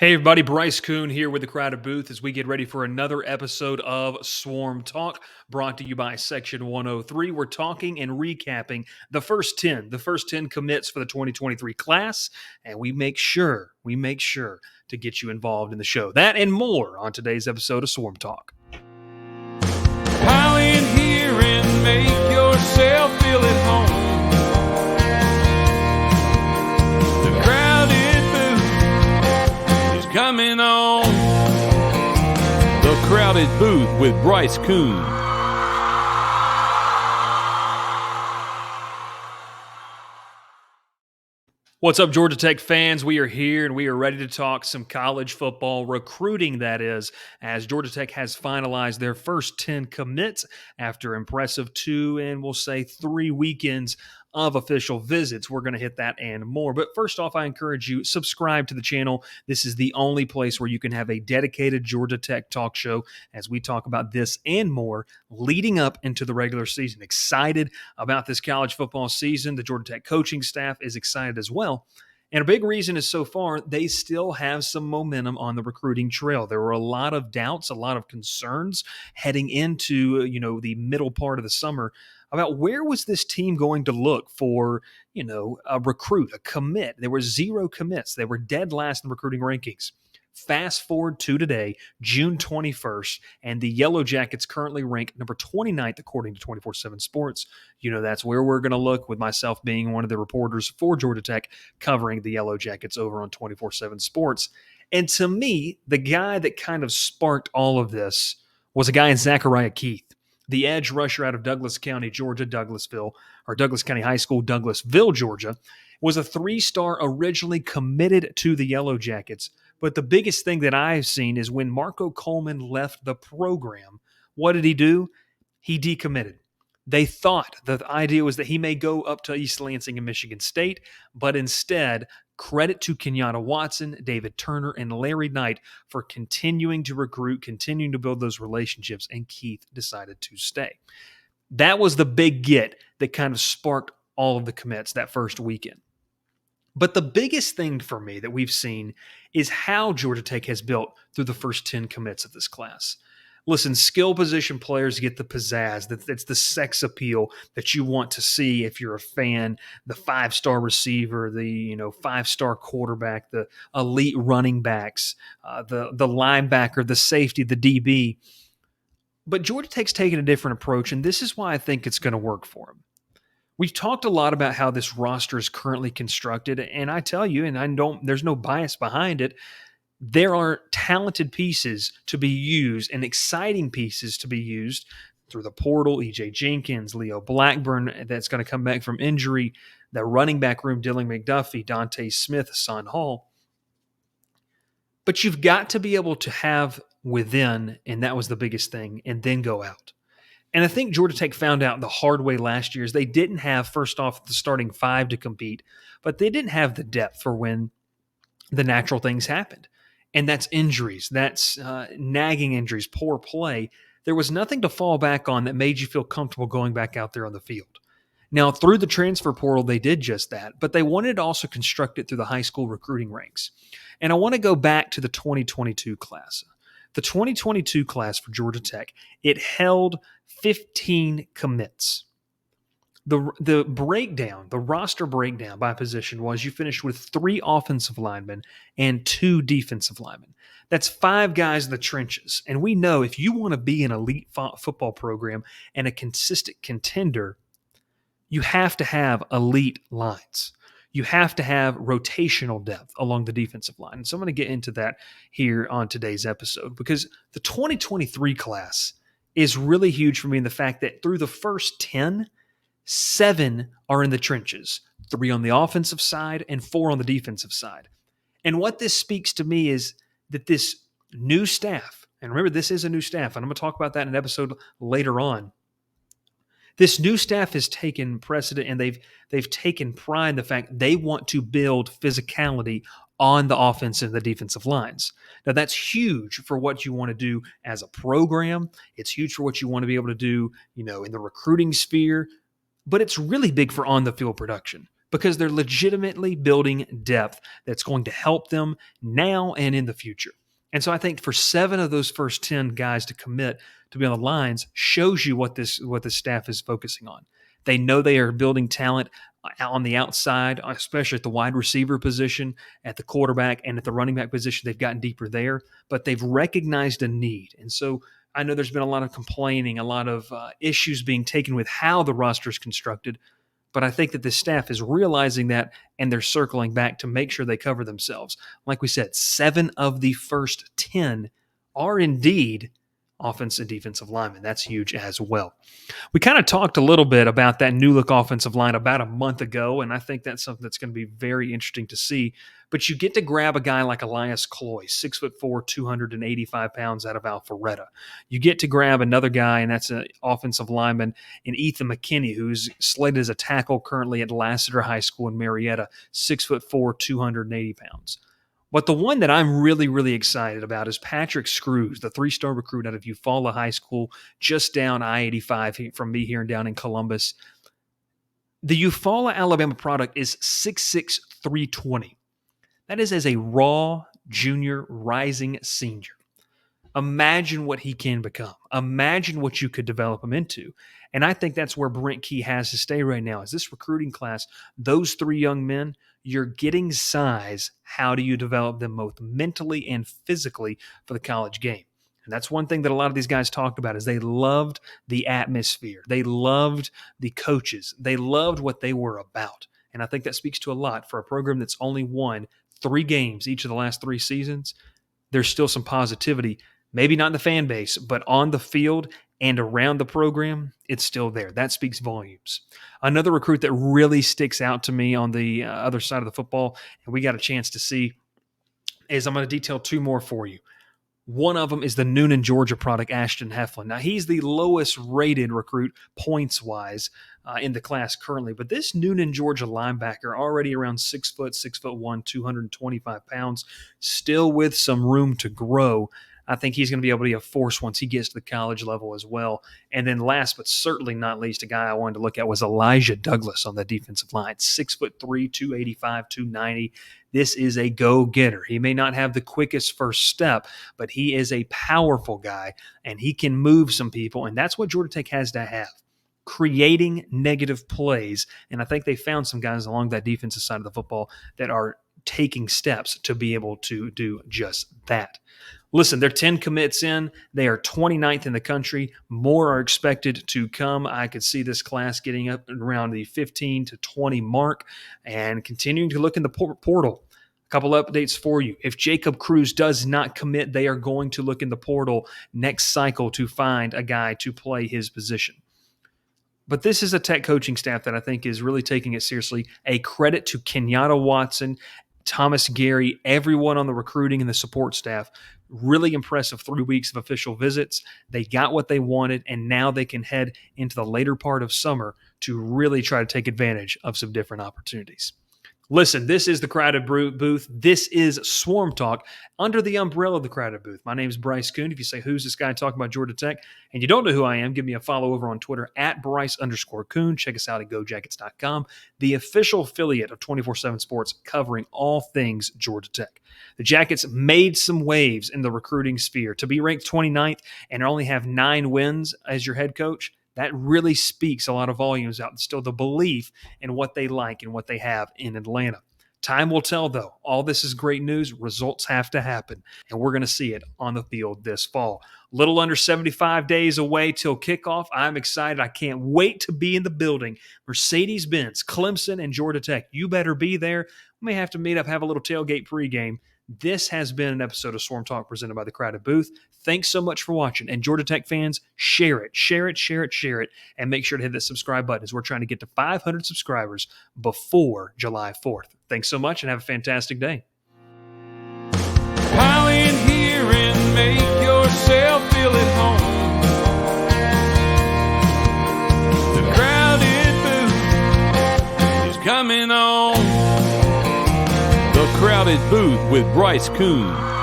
Hey everybody, Bryce Koon here with the Crowded Booth as we get ready for another episode of Swarm Talk, brought to you by Section 103. We're talking and recapping the first 10 commits for the 2023 class, and we make sure to get you involved in the show. That and more on today's episode of Swarm Talk. Pile in here and make yourself feel at home. The Crowded Booth is coming on. The Crowded Booth with Bryce Koon. What's up, Georgia Tech fans? We are here and we are ready to talk some college football recruiting, that is, as Georgia Tech has finalized their first 10 commits after impressive 2 and we'll say 3 weekends of official visits. We're going to hit that and more. But first off, I encourage you, subscribe to the channel. This is the only place where you can have a dedicated Georgia Tech talk show as we talk about this and more leading up into the regular season. Excited about this college football season. The Georgia Tech coaching staff is excited as well. And a big reason is so far, they still have some momentum on the recruiting trail. There were a lot of doubts, a lot of concerns heading into, the middle part of the summer about where was this team going to look for, a recruit, a commit. There were 0 commits. They were dead last in recruiting rankings. Fast forward to today, June 21st, and the Yellow Jackets currently rank number 29th according to 24/7 Sports. That's where we're going to look, with myself being one of the reporters for Georgia Tech covering the Yellow Jackets over on 24/7 Sports. And to me, the guy that kind of sparked all of this was a guy in Zachariah Keith, the edge rusher out of Douglas County, Georgia, Douglas County High School, Douglasville, Georgia, was a 3-star originally committed to the Yellow Jackets. But the biggest thing that I've seen is when Marco Coleman left the program, what did he do? He decommitted. They thought the idea was that he may go up to East Lansing and Michigan State, but instead, credit to Kenyatta Watson, David Turner, and Larry Knight for continuing to recruit, continuing to build those relationships, and Keith decided to stay. That was the big get that kind of sparked all of the commits that first weekend. But the biggest thing for me that we've seen is how Georgia Tech has built through the first 10 commits of this class. Listen, skill position players get the pizzazz. That's the sex appeal that you want to see if you're a fan. The 5-star receiver, the 5-star quarterback, the elite running backs, the linebacker, the safety, the DB. But Georgia Tech's taken a different approach, and this is why I think it's going to work for them. We've talked a lot about how this roster is currently constructed, and I tell you, there's no bias behind it, there are talented pieces to be used and exciting pieces to be used through the portal. E.J. Jenkins, Leo Blackburn, that's going to come back from injury, the running back room, Dylan McDuffie, Dante Smith, Son Hall. But you've got to be able to have within, and that was the biggest thing, and then go out. And I think Georgia Tech found out the hard way last year is they didn't have, first off, the starting 5 to compete, but they didn't have the depth for when the natural things happened. And that's injuries, that's nagging injuries, poor play. There was nothing to fall back on that made you feel comfortable going back out there on the field. Now, through the transfer portal, they did just that, but they wanted to also construct it through the high school recruiting ranks. And I want to go back to the 2022 class. The 2022 class for Georgia Tech, it held 15 commits. The breakdown, the roster breakdown by position was you finished with 3 offensive linemen and 2 defensive linemen. That's 5 guys in the trenches. And we know if you want to be an elite football program and a consistent contender, you have to have elite lines. You have to have rotational depth along the defensive line. And so I'm going to get into that here on today's episode, because the 2023 class is really huge for me in the fact that through the first 10, 7 are in the trenches, 3 on the offensive side and 4 on the defensive side. And what this speaks to me is that this new staff, and remember, this is a new staff, and I'm going to talk about that in an episode later on. This new staff has taken precedent, and they've taken pride in the fact they want to build physicality on the offensive and the defensive lines. Now, that's huge for what you want to do as a program. It's huge for what you want to be able to do, in the recruiting sphere. But it's really big for on-the-field production. because they're legitimately building depth that's going to help them now and in the future. And so I think for 7 of those first 10 guys to commit to be on the lines shows you what this staff is focusing on. They know they are building talent on the outside, especially at the wide receiver position, at the quarterback, and at the running back position. They've gotten deeper there, but they've recognized a need. And so I know there's been a lot of complaining, a lot of issues being taken with how the roster is constructed, but I think that the staff is realizing that, and they're circling back to make sure they cover themselves. Like we said, 7 of the first 10 are indeed offensive and defensive linemen. That's huge as well. We kind of talked a little bit about that new look offensive line about a month ago, and I think that's something that's going to be very interesting to see. But you get to grab a guy like Elias Cloy, 6'4", 285 pounds out of Alpharetta. You get to grab another guy, and that's an offensive lineman in Ethan McKinney, who's slated as a tackle currently at Lassiter High School in Marietta, 6'4", 280 pounds. But the one that I'm really, really excited about is Patrick Screws, the 3-star recruit out of Eufaula High School, just down I-85 from me here and down in Columbus. The Eufaula, Alabama product is 6'6", 320. That is as a raw junior rising senior. Imagine what he can become. Imagine what you could develop him into. And I think that's where Brent Key has to stay right now. Is this recruiting class, those 3 young men, you're getting size. How do you develop them both mentally and physically for the college game? And that's one thing that a lot of these guys talked about is they loved the atmosphere. They loved the coaches. They loved what they were about. And I think that speaks to a lot for a program that's only won 3 games each of the last 3 seasons. There's still some positivity, maybe not in the fan base, but on the field and around the program, it's still there. That speaks volumes. Another recruit that really sticks out to me on the other side of the football, and we got a chance to see, is I'm going to detail 2 more for you. One of them is the Noonan, Georgia product, Ashton Heflin. Now, he's the lowest rated recruit points-wise in the class currently, but this Noonan, Georgia linebacker, already around 6 foot, 6'1", 225 pounds, still with some room to grow. I think he's going to be able to be a force once he gets to the college level as well. And then last but certainly not least, a guy I wanted to look at was Elijah Douglas on the defensive line. 6'3", 285, 290. This is a go-getter. He may not have the quickest first step, but he is a powerful guy, and he can move some people, and that's what Georgia Tech has to have. Creating negative plays, and I think they found some guys along that defensive side of the football that are taking steps to be able to do just that. Listen, they're 10 commits in. They are 29th in the country. More are expected to come. I could see this class getting up around the 15 to 20 mark and continuing to look in the portal. A couple updates for you. If Jacob Cruz does not commit, they are going to look in the portal next cycle to find a guy to play his position. But this is a Tech coaching staff that I think is really taking it seriously. A credit to Kenyatta Watson, Thomas Gary, everyone on the recruiting and the support staff. Really impressive 3 weeks of official visits. They got what they wanted, and now they can head into the later part of summer to really try to take advantage of some different opportunities. Listen, this is the Crowded Booth. This is Swarm Talk under the umbrella of the Crowded Booth. My name is Bryce Koon. If you say, who's this guy talking about Georgia Tech, and you don't know who I am, give me a follow over on Twitter at Bryce_Koon. Check us out at GoJackets.com, the official affiliate of 24/7 Sports covering all things Georgia Tech. The Jackets made some waves in the recruiting sphere. To be ranked 29th and only have 9 wins as your head coach, that really speaks a lot of volumes out. Still the belief in what they like and what they have in Atlanta. Time will tell, though. All this is great news. Results have to happen, and we're going to see it on the field this fall. Little under 75 days away till kickoff. I'm excited. I can't wait to be in the building. Mercedes-Benz, Clemson, and Georgia Tech. You better be there. We may have to meet up, have a little tailgate pregame. This has been an episode of Swarm Talk presented by the Crowded Booth. Thanks so much for watching. And Georgia Tech fans, share it, and make sure to hit that subscribe button as we're trying to get to 500 subscribers before July 4th. Thanks so much and have a fantastic day. Pile in here and make yourself feel at home. The Crowded Booth is coming on. The Crowded Booth with Bryce Koon.